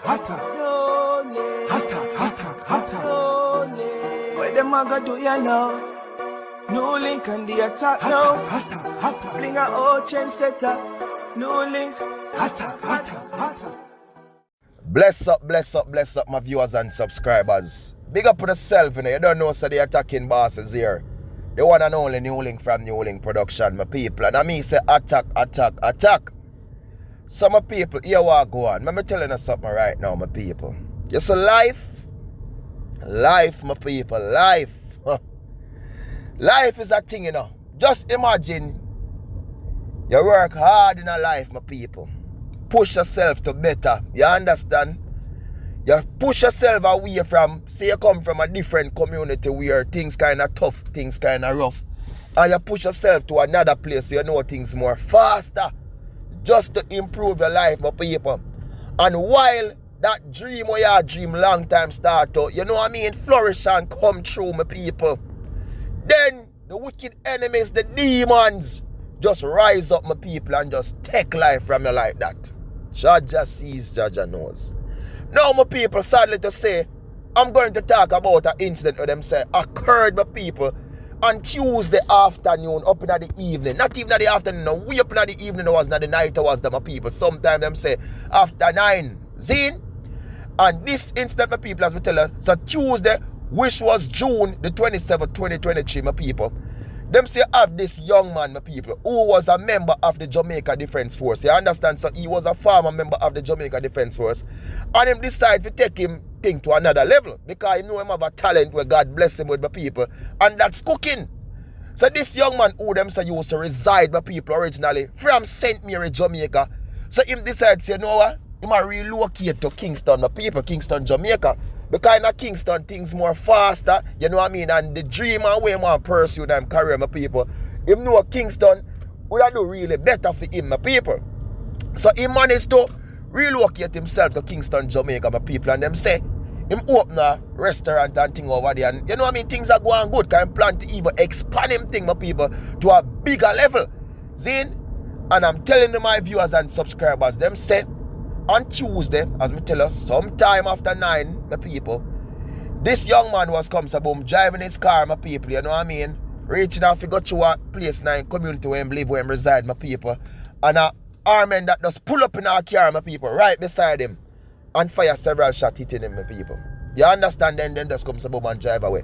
What them a go do ya now? NEWLINK and the attack now. Bring a old chain setter. NEWLINK. Bless up, my viewers and subscribers. Big up on yourself, you know. You don't know, so the attacking bosses here. The one and only NEWLINK from NEWLINK Production, my people. And I mean, say attack. Some of people, here what go on. Let me telling you something right now, my people. You see, life, my people, life. Life is a thing, you know. Just imagine you work hard in a life, my people. Push yourself to better. You understand? You push yourself away from, say you come from a different community where things kind of tough, things kind of rough. And you push yourself to another place so you know things more faster. Just to improve your life, my people. And while that dream or your dream long time start out, you know what I mean, flourish and come true, my people. Then the wicked enemies, the demons, just rise up, my people, and just take life from you like that. Jaja sees, Jaja knows. Now, my people, sadly to say, I'm going to talk about an incident where them say occurred, my people, on Tuesday afternoon, up in the evening. Not even at the afternoon, no, way up in the evening, it was not the night, it was the my people. Sometimes them say after 9, zine. And this incident, my people, as we tell you, so Tuesday, which was June the 27th, 2023, my people. Them say have this young man, my people, who was a member of the Jamaica Defense Force. You understand? So he was a former member of the Jamaica Defense Force. And him decide to take him thing to another level. Because he know him have a talent where God bless him with my people. And that's cooking. So this young man who them say used to reside, my people, originally from St. Mary, Jamaica. So him decide to say, you know what? He might relocate to Kingston, my people, Kingston, Jamaica. Because in Kingston, things more faster, you know what I mean? And the dream and way more pursue them career, my people. Him know Kingston would do really better for him, my people. So he managed to relocate himself to Kingston, Jamaica, my people. And them say, him open a restaurant and thing over there. And you know what I mean? Things are going good. Can plan to even expand him thing, my people, to a bigger level. Zine? And I'm telling you, my viewers and subscribers, them say, on Tuesday, as me tell us, sometime after 9, my people, this young man was come so boom, driving his car, my people, you know what I mean? Reaching out to go to a place now in community where him live, where him reside, my people. And a armed man that just pull up in our car, my people, right beside him, and fire several shots hitting him, my people. You understand? Then just come so boom and drive away.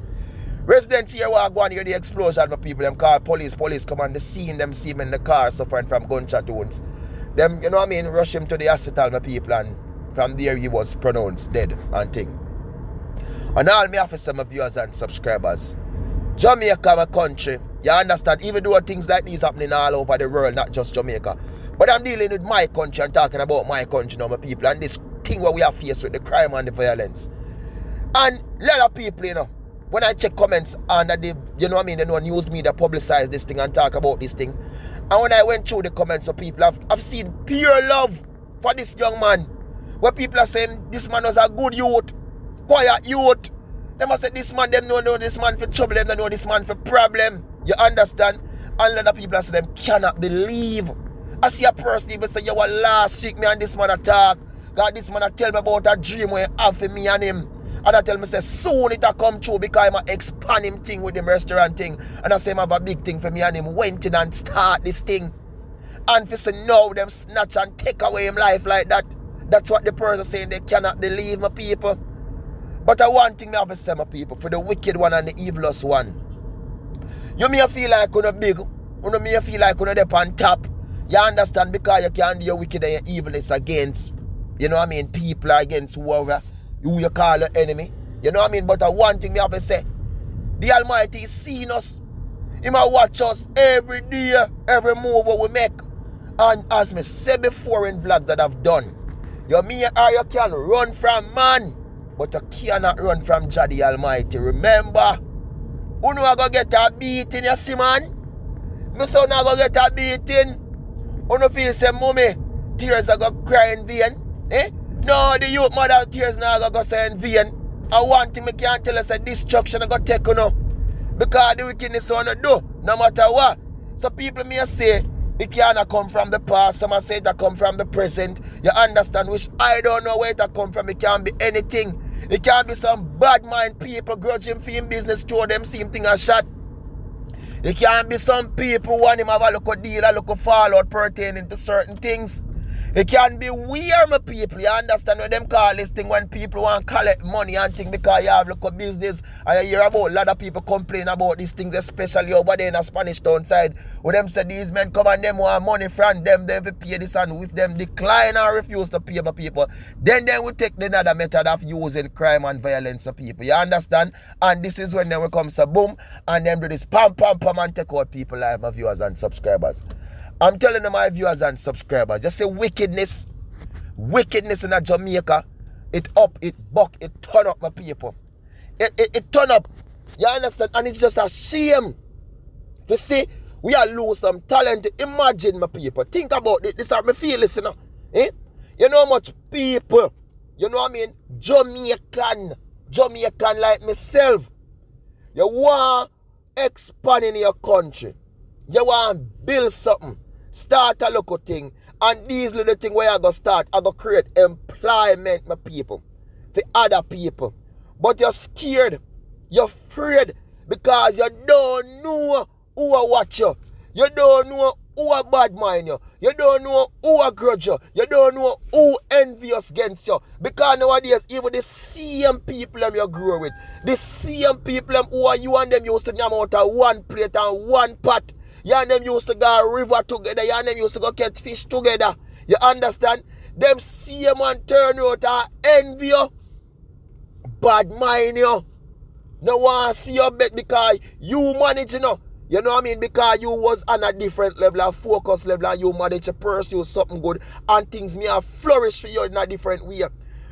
Residents here who are going to hear the explosion, my people, them call police come on the scene, them see him in the car suffering from gunshot wounds. Them, you know what I mean, rush him to the hospital, my people, and from there he was pronounced dead and thing. And all me officer, my viewers and subscribers, Jamaica, my country, you understand, even though things like these happening all over the world, not just Jamaica, but I'm dealing with my country and talking about my country now, my people, and this thing where we are faced with the crime and the violence. And a lot of people, you know, when I check comments under the, you know what I mean, they know news media publicize this thing and talk about this thing. And when I went through the comments of people, I've seen pure love for this young man. Where people are saying this man was a good youth, quiet youth. They must say this man, them don't know this man for trouble, them don't know this man for problem. You understand? And a lot of people are saying them cannot believe. I see a person even say, yo, last week me and this man attack. God, this man tell me about a dream where he have for me and him. And I tell me, say, soon it'll come true because I'm expand him thing with him restaurant thing. And I say, I have a big thing for me and him went in and start this thing. And for say, no, them snatch and take away him life like that. That's what the person saying, they cannot believe, my people. But I one thing I have to say, my people, for the wicked one and the evilest one. You may feel like you're big. You may feel like you're up on top. You understand? Because you can't do your wicked and your evilness against, you know what I mean, people against whoever. Who you call the enemy. You know what I mean? But one thing we have to say, the Almighty is seeing us. He might watch us every day, every move we make. And as me said before in vlogs that I've done, you mean or you can run from man, but you cannot run from Jah the Almighty. Remember, who know I go get a beating, you see, man? My son I go get a beating. Who know feel say, mommy, tears are going to cry in vain? Eh? No, the youth mother tears now go say in vain. And one thing I can't tell us a destruction I go take on. Because the wickedness wanna do, no matter what. So people may say, It cannot come from the past. Some say it come from the present. You understand? Which I don't know where it come from. It can be anything. It can be some bad mind people grudging for him business through them same thing as shot. It can be some people want him have a look of deal, a look of fallout pertaining to certain things. It can be weird, my people. You understand what them call this thing when people want to collect money and things because you have look of business and you hear about a lot of people complain about these things, especially over there in the Spanish town side. When them say these men come and them want money from them to pay this, and with them decline or refuse to pay my people, then we take the another method of using crime and violence for people. You understand? And this is when they will come so boom and them do this pam pam pam and take out people like my viewers and subscribers. I'm telling them, my viewers and subscribers, just say wickedness in Jamaica, it up, it buck, it turn up, my people. It turn up. You understand? And it's just a shame. You see, we are lose some talent. Imagine, my people. Think about it. This is how I feel, listen. Eh? You know how much people, you know what I mean? Jamaican like myself. You want to expand in your country. You want to build something. Start a local thing. And these little things where I go start, I go create employment, my people. For other people. But you're scared. You're afraid. Because you don't know who will watch you. You don't know who will bad mind you. You don't know who will grudge you. You don't know who envious against you. Because nowadays, even the same people you grow with, the same people who are you and them used to jam out of one plate and one pot. You and them used to go river together. You and them used to go catch fish together. You understand? Them see man turn out and envy you. Bad mind you. No one see you bet because you manage, you know. You know what I mean? Because you was on a different level, a focus level, and you manage to pursue something good. And things may have flourished for you in a different way.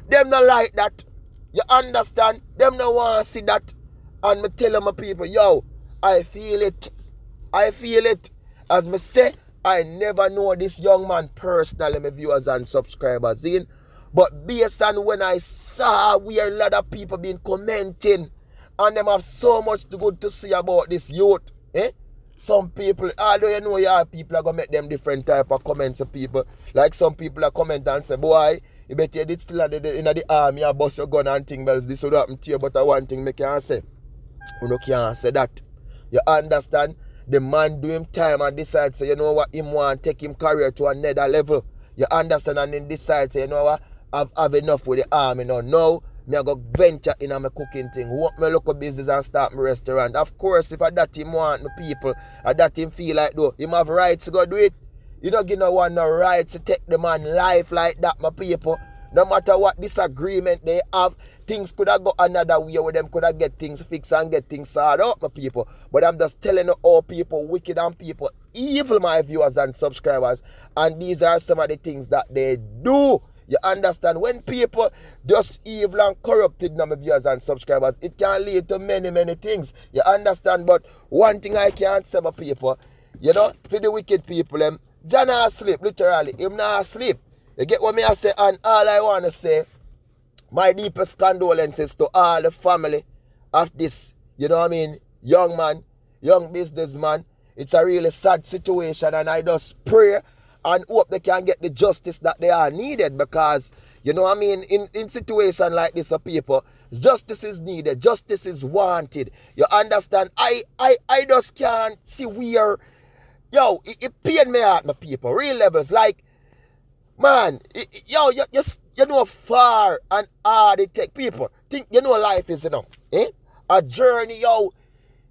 Them not like that. You understand? Them no want to see that. And me tell them, my people, yo, I feel it. I feel it. As me say, I never know this young man personally, my viewers and subscribers in. But based on when I saw where a lot of people been commenting, and them have so much good to say about this youth. Eh? Some people, although you know you have people are going to make them different type of comments to people. Like some people are comment and say, boy, you bet you did still in the army, you bust your gun and things, bells. This would happen to you, but one thing I can't say. You can't say that. You understand? The man do him time and decide, say, you know what, him want take him career to another level. You understand? And then decide, say, you know what, I've had enough with the army now. Now, me I go venture in my cooking thing. Want my local business and start my restaurant. Of course, if I that him want my people, I that him feel like though, him have rights to go do it. You don't give no one no rights to take the man life like that, my people. No matter what disagreement they have, things could have go another way where them could have get things fixed and get things sorted out, my people. But I'm just telling you all people, wicked and people, evil, my viewers and subscribers. And these are some of the things that they do. You understand? When people just evil and corrupted, my viewers and subscribers, it can lead to many, many things. You understand? But one thing I can't say, my people, you know, for the wicked people, John not asleep, literally. Him not asleep. You get what me I say? And all I want to say, my deepest condolences to all the family of this, you know what I mean, young man, young businessman. It's a really sad situation, and I just pray and hope they can get the justice that they are needed, because, you know what I mean, in situation like this, people, justice is needed, justice is wanted. You understand? I just can't see where, yo, it pain me heart, my people, real levels, like, man, you know far and hard it take people. Think, you know life is, you know, a journey, yo.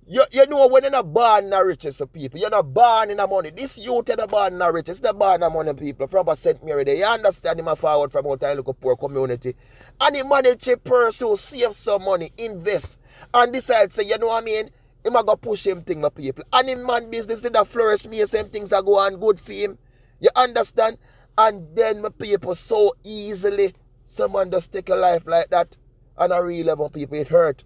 You know when you're not born in the riches of people, you're not born in the money. This youth is not born in the riches, they're born in the money people from a St. Mary there. You understand him forward from out a local poor community. And he manage to pursue, save some money, invest, and decide, say, you know what I mean? Him a go push him thing, my people. And him man business did that flourish me, same things are going good for him. You understand? And then my people so easily, someone just take a life like that. And I really love people, it hurt.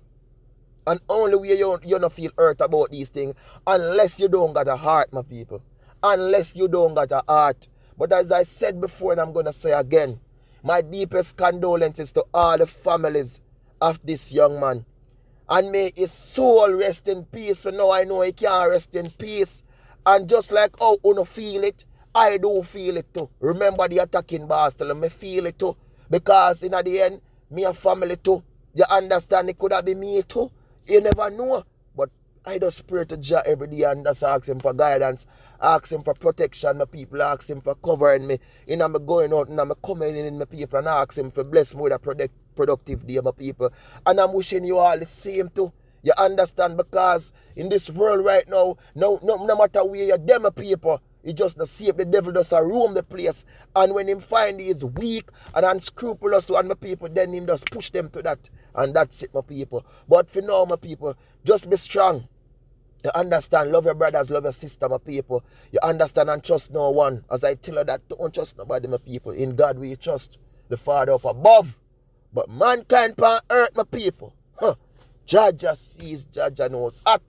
And only way you don't feel hurt about these things, unless you don't got a heart, my people. Unless you don't got a heart. But as I said before, and I'm going to say again, my deepest condolences to all the families of this young man. And may his soul rest in peace. For now I know he can't rest in peace. And just like how Uno feel it, I do feel it too. Remember the attacking boss tell me feel it too. Because in the end, me and family too. You understand it could have been me too. You never know. But I just pray to Jah every day and just ask him for guidance. Ask him for protection, my people. Ask him for covering me. You know, I'm going out and I'm coming in, my people. And ask him for bless me with a productive day, my people. And I'm wishing you all the same too. You understand? Because in this world right now, no matter where you're, them people, you just not see if the devil does a roam the place. And when him find he is weak and unscrupulous and my people, then him just push them to that. And that's it, my people. But for now, my people, just be strong. You understand? Love your brothers, love your sister, my people. You understand and trust no one. As I tell you that, don't trust nobody, my people. In God we trust, the Father up above. But mankind can't hurt, my people. Jah sees, Jah knows.